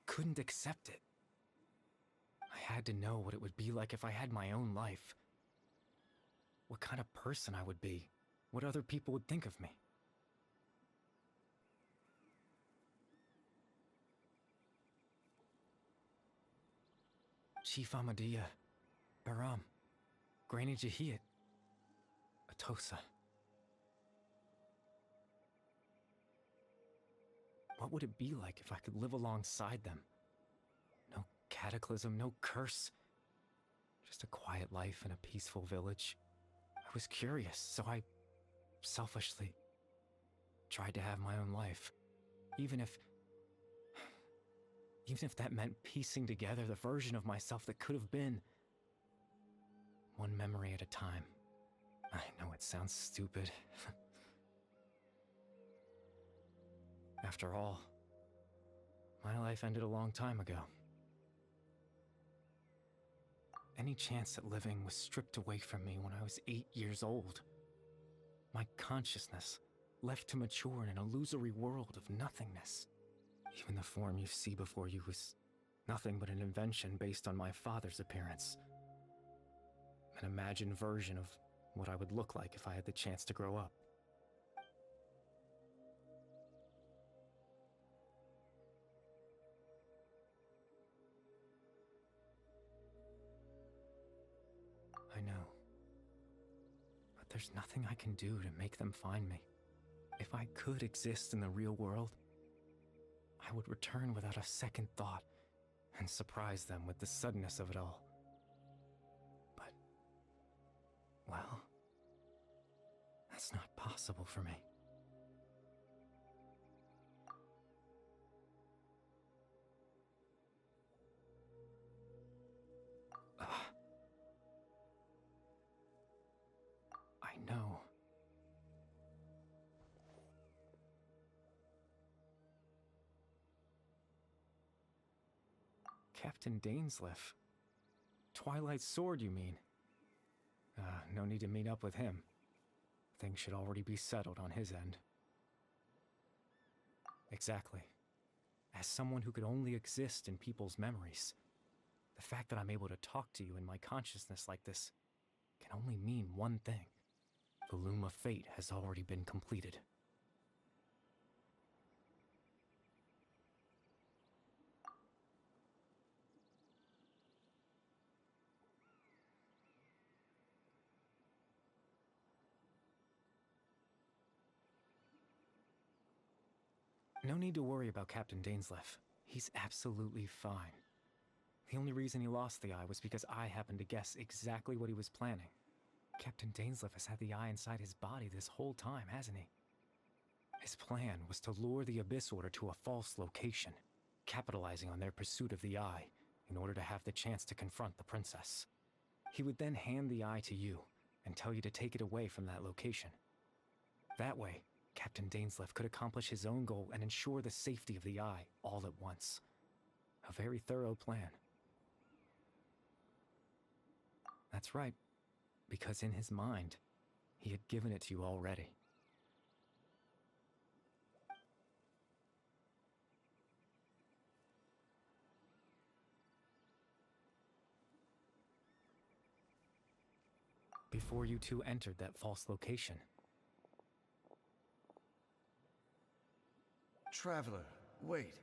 couldn't accept it. I had to know what it would be like if I had my own life. What kind of person I would be. What other people would think of me. Chief Amadia, Baram, Granny Jahiyat, Atosa. What would it be like if I could live alongside them? No cataclysm, no curse. Just a quiet life in a peaceful village. I was curious, so I selfishly tried to have my own life. Even if that meant piecing together the version of myself that could have been. One memory at a time. I know it sounds stupid. After all, my life ended a long time ago. Any chance at living was stripped away from me when I was 8 years old. My consciousness left to mature in an illusory world of nothingness. Even the form you see before you was nothing but an invention based on my father's appearance. An imagined version of what I would look like if I had the chance to grow up. I know. But there's nothing I can do to make them find me. If I could exist in the real world, I would return without a second thought and surprise them with the suddenness of it all. But, well, that's not possible for me. I know. Captain Dainsleif. Twilight Sword, you mean? No need to meet up with him. Things should already be settled on his end. Exactly. As someone who could only exist in people's memories, the fact that I'm able to talk to you in my consciousness like this can only mean one thing. The loom of fate has already been completed. No need to worry about Captain Dainsleif. He's absolutely fine. The only reason he lost the eye was because I happened to guess exactly what he was planning. Captain Dainsleif has had the eye inside his body this whole time, hasn't he? His plan was to lure the Abyss Order to a false location, capitalizing on their pursuit of the eye in order to have the chance to confront the princess. He would then hand the eye to you and tell you to take it away from that location. That way, Captain Dainsleif could accomplish his own goal and ensure the safety of the Eye all at once. A very thorough plan. That's right, because in his mind, he had given it to you already. Before you two entered that false location.
Traveler, wait.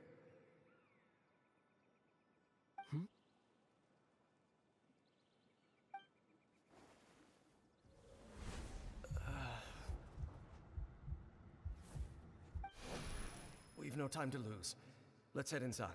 We've no time to lose. Let's head inside.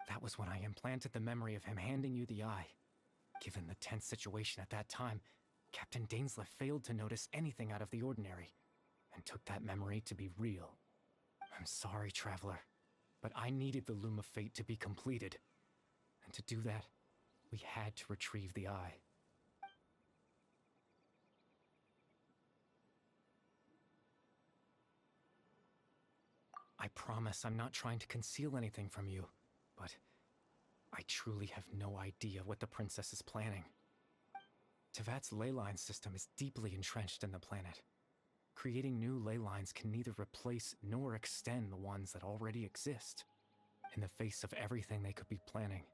That was when I implanted the memory of him handing you the Eye. Given the tense situation at that time, Captain Dainsleif failed to notice anything out of the ordinary, and took that memory to be real. I'm sorry, Traveler, but I needed the Loom of Fate to be completed. And to do that, we had to retrieve the Eye. I promise I'm not trying to conceal anything from you, but I truly have no idea what the Princess is planning. Tevat's ley line system is deeply entrenched in the planet. Creating new ley lines can neither replace nor extend the ones that already exist. In the face of everything they could be planning,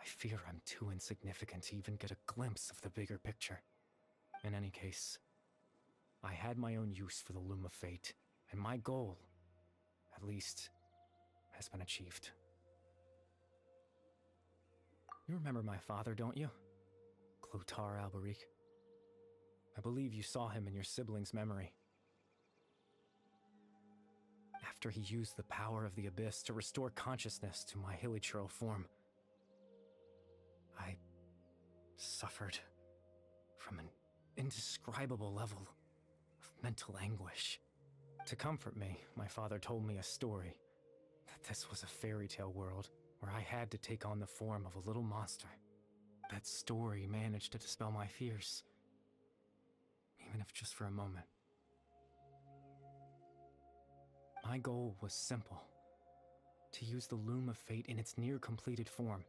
I fear I'm too insignificant to even get a glimpse of the bigger picture. In any case, I had my own use for the Loom of Fate, and my goal, at least, has been achieved. You remember my father, don't you? Clotar Alberic. I believe you saw him in your sibling's memory. After he used the power of the Abyss to restore consciousness to my hilichurl form, I suffered from an indescribable level of mental anguish. To comfort me, my father told me a story, that this was a fairy tale world where I had to take on the form of a little monster. That story managed to dispel my fears, even if just for a moment. My goal was simple: to use the Loom of Fate in its near-completed form,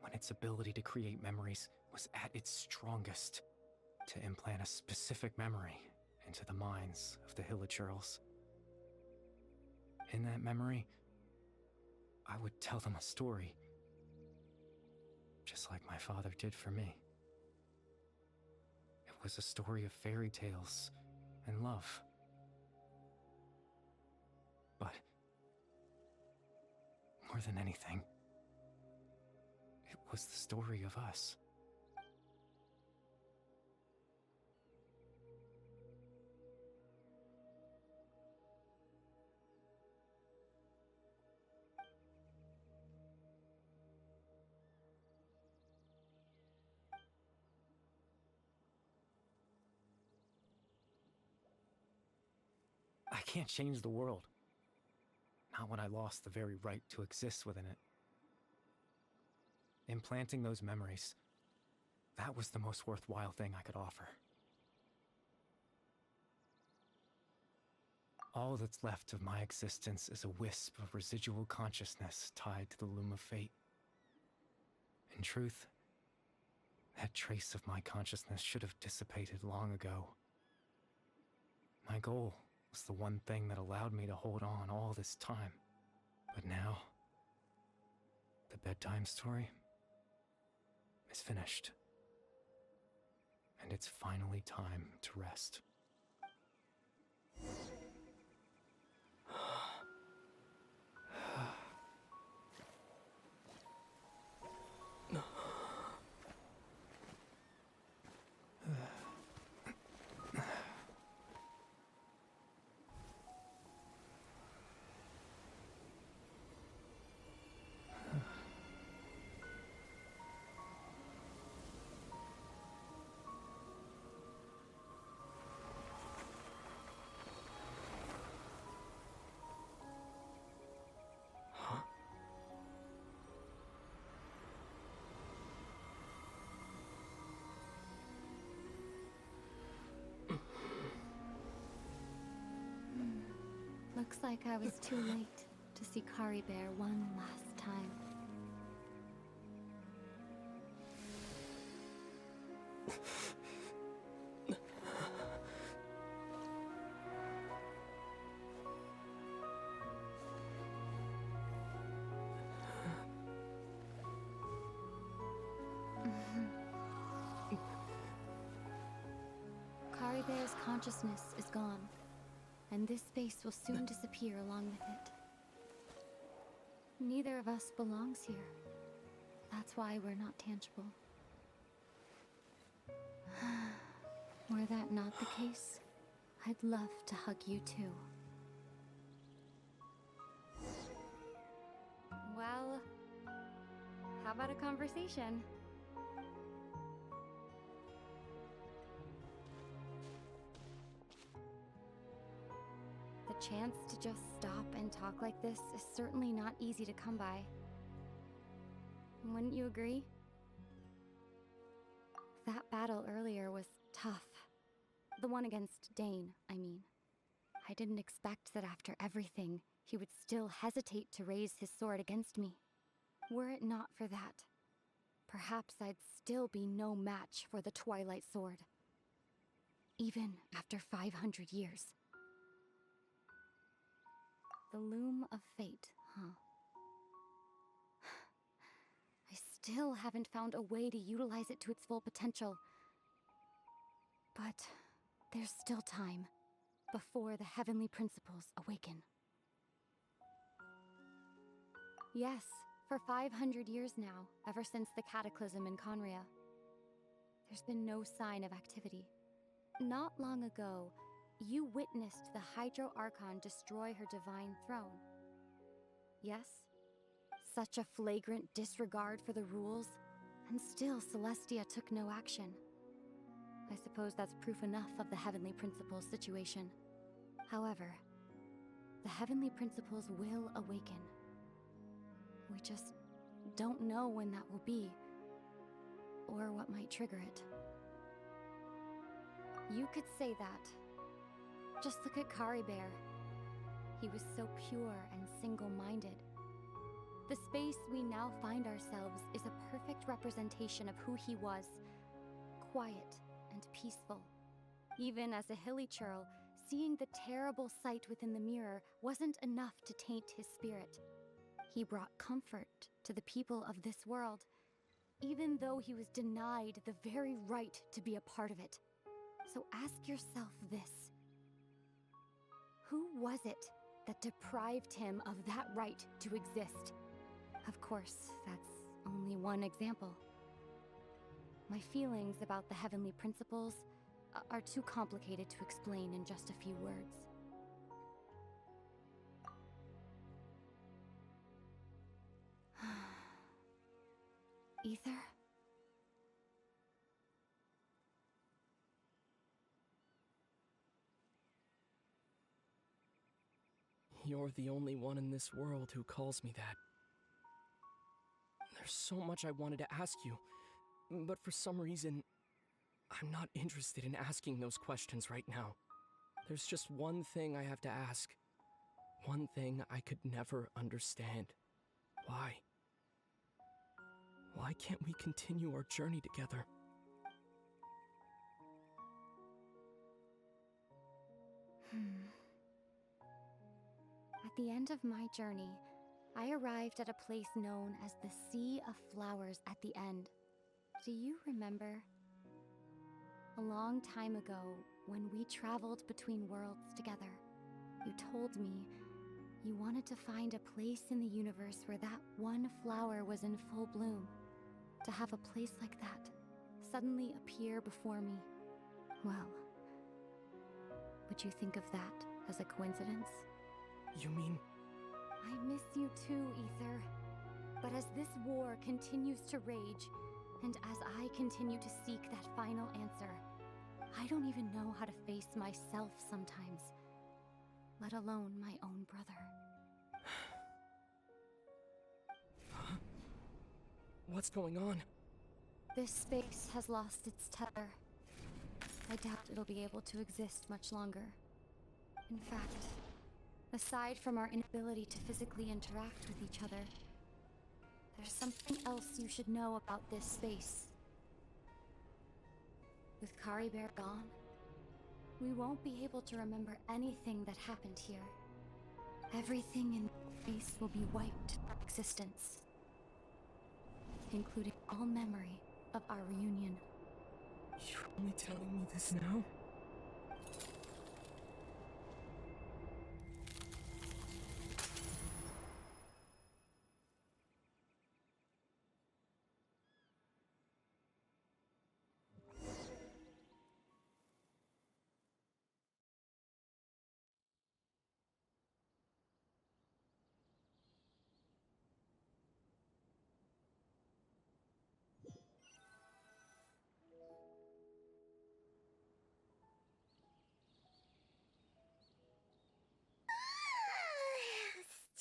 when its ability to create memories was at its strongest, to implant a specific memory into the minds of the hilichurls. In that memory, I would tell them a story, just like my father did for me. It was a story of fairy tales and love. But more than anything, it was the story of us. I can't change the world. Not when I lost the very right to exist within it. Implanting those memories, that was the most worthwhile thing I could offer. All that's left of my existence is a wisp of residual consciousness tied to the Loom of Fate. In truth, that trace of my consciousness should have dissipated long ago. My goal was the one thing that allowed me to hold on all this time. But now, the bedtime story is finished. And it's finally time to rest.
Looks like I was too late to see Kari Bear one last time. Kari Bear's consciousness is gone, and this space will soon disappear along with it. Neither of us belongs here. That's why we're not tangible. Were that not the case, I'd love to hug you too. Well, how about a conversation? The chance to just stop and talk like this is certainly not easy to come by. Wouldn't you agree? That battle earlier was tough. The one against Dane, I mean. I didn't expect that after everything, he would still hesitate to raise his sword against me. Were it not for that, perhaps I'd still be no match for the Twilight Sword. Even after 500 years. The loom of fate, huh? I still haven't found a way to utilize it to its full potential. But there's still time before the heavenly principles awaken. Yes, for 500 years now, ever since the cataclysm in Conria, there's been no sign of activity. Not long ago, you witnessed the Hydro Archon destroy her divine throne. Yes? Such a flagrant disregard for the rules, and still Celestia took no action. I suppose that's proof enough of the Heavenly Principles situation. However, the Heavenly Principles will awaken. We just don't know when that will be, or what might trigger it. You could say that. Just look at Kari Bear. He was so pure and single-minded. The space we now find ourselves is a perfect representation of who he was. Quiet and peaceful. Even as a hilly churl, seeing the terrible sight within the mirror wasn't enough to taint his spirit. He brought comfort to the people of this world, even though he was denied the very right to be a part of it. So ask yourself this. Who was it that deprived him of that right to exist? Of course, that's only one example. My feelings about the Heavenly Principles are too complicated to explain in just a few words. Ether?
You're the only one in this world who calls me that. There's so much I wanted to ask you, but for some reason, I'm not interested in asking those questions right now. There's just one thing I have to ask. One thing I could never understand. Why? Why can't we continue our journey together?
At the end of my journey, I arrived at a place known as the Sea of Flowers at the end. Do you remember? A long time ago, when we traveled between worlds together, you told me you wanted to find a place in the universe where that one flower was in full bloom. To have a place like that suddenly appear before me. Well, would you think of that as a coincidence?
You mean...
I miss you too, Ether. But as this war continues to rage, and as I continue to seek that final answer, I don't even know how to face myself sometimes, let alone my own brother.
What's going on?
This space has lost its tether. I doubt it'll be able to exist much longer. In fact, Aside from our inability to physically interact with each other, there's something else you should know about this space. With Kari Bear gone, we won't be able to remember anything that happened here. Everything in space will be wiped from existence, including all memory of our reunion.
You're only telling me this now?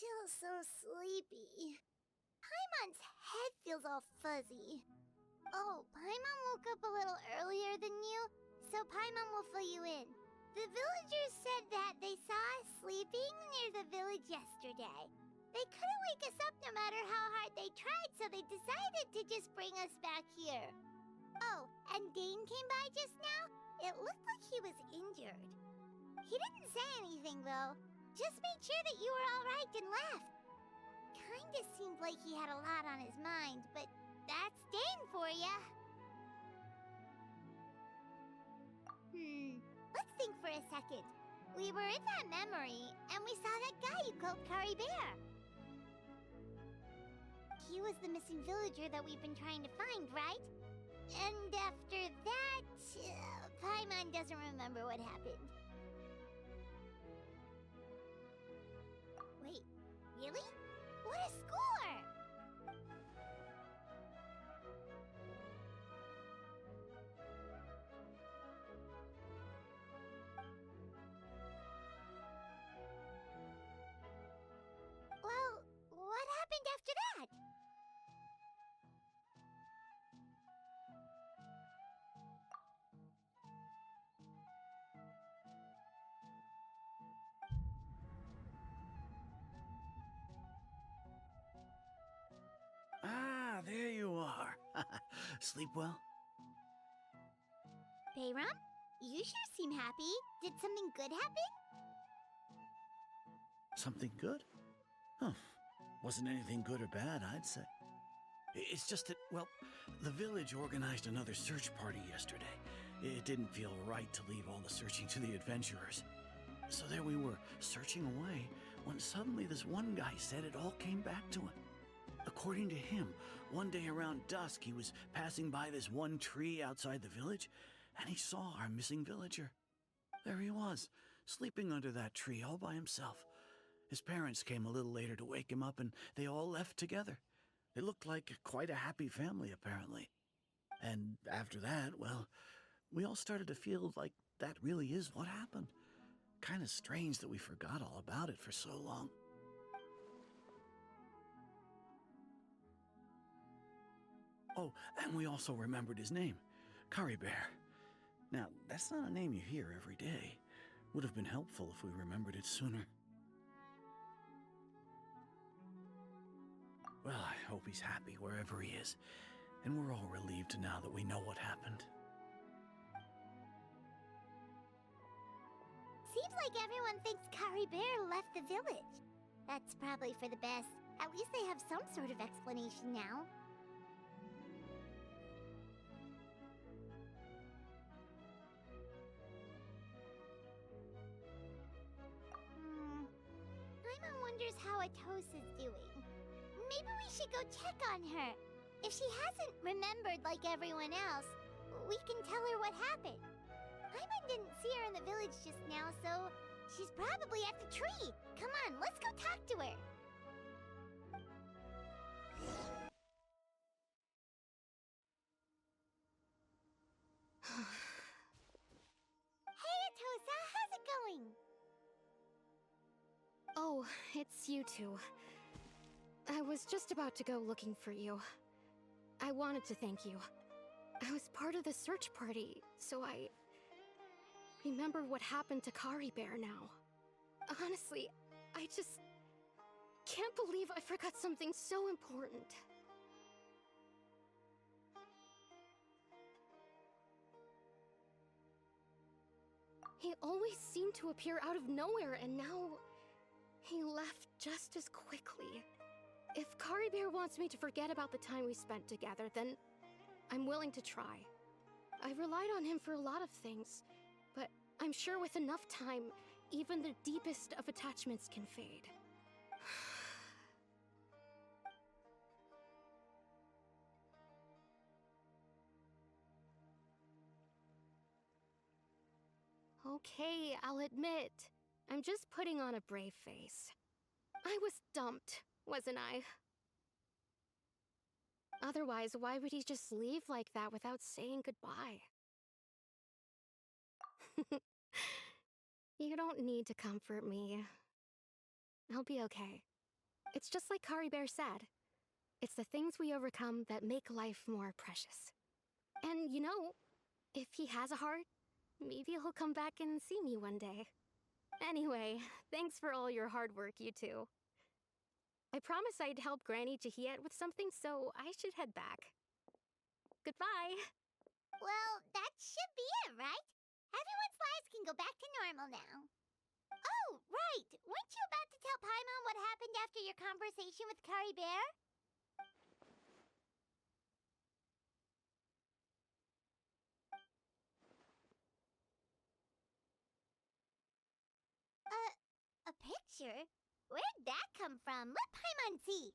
Still so sleepy. Paimon's head feels all fuzzy. Oh, Paimon woke up a little earlier than you, so Paimon will fill you in. The villagers said that they saw us sleeping near the village yesterday. They couldn't wake us up no matter how hard they tried, so they decided to just bring us back here. Oh, and Dane came by just now. It looked like he was injured. He didn't say anything, though. Just made sure that you were all right and left. Kinda seemed like he had a lot on his mind, but that's Dane for ya. Let's think for a second. We were in that memory, and we saw that guy you called Kari Bear. He was the missing villager that we've been trying to find, right? And after that, Paimon doesn't remember what happened. Wait, really? What a score! Well, what happened after that?
Ah, there you are. Sleep well?
Bayram, you sure seem happy. Did something good happen?
Something good? Huh. Wasn't anything good or bad, I'd say. It's just that, well, the village organized another search party yesterday. It didn't feel right to leave all the searching to the adventurers. So there we were, searching away, when suddenly this one guy said it all came back to him. According to him, one day around dusk he was passing by this one tree outside the village, and he saw our missing villager. There he was, sleeping under that tree all by himself. His parents came a little later to wake him up, and they all left together. They looked like quite a happy family, apparently. And after that, well, we all started to feel like that really is what happened. Kind of strange that we forgot all about it for so long. Oh, and we also remembered his name, Kari Bear. Now, that's not a name you hear every day. Would have been helpful if we remembered it sooner. Well, I hope he's happy wherever he is, and we're all relieved now that we know what happened.
Seems like everyone thinks Kari Bear left the village. That's probably for the best. At least they have some sort of explanation now. Paimon wonders how Atosa's doing. Maybe we should go check on her. If she hasn't remembered like everyone else, we can tell her what happened. Paimon didn't see her in the village just now, so she's probably at the tree. Come on, let's go talk to her. Hey, Atosa, how's it going?
Oh, it's you two. I was just about to go looking for you. I wanted to thank you. I was part of the search party, so I remember what happened to Kari Bear now. Honestly, I just can't believe I forgot something so important. He always seemed to appear out of nowhere, and now he left just as quickly. If Kari Bear wants me to forget about the time we spent together, then I'm willing to try. I relied on him for a lot of things, but I'm sure with enough time, even the deepest of attachments can fade. Okay, I'll admit, I'm just putting on a brave face. I was dumped, wasn't I? Otherwise, why would he just leave like that without saying goodbye? You don't need to comfort me. I'll be okay. It's just like Kari Bear said. It's the things we overcome that make life more precious. And you know, if he has a heart, maybe he'll come back and see me one day. Anyway, thanks for all your hard work, you two. I promised I'd help Granny Jahiet with something, so I should head back. Goodbye!
Well, that should be it, right? Everyone's lives can go back to normal now. Oh, right! Weren't you about to tell Paimon what happened after your conversation with Kari Bear? A picture? Where'd that come from? Let Paimon see.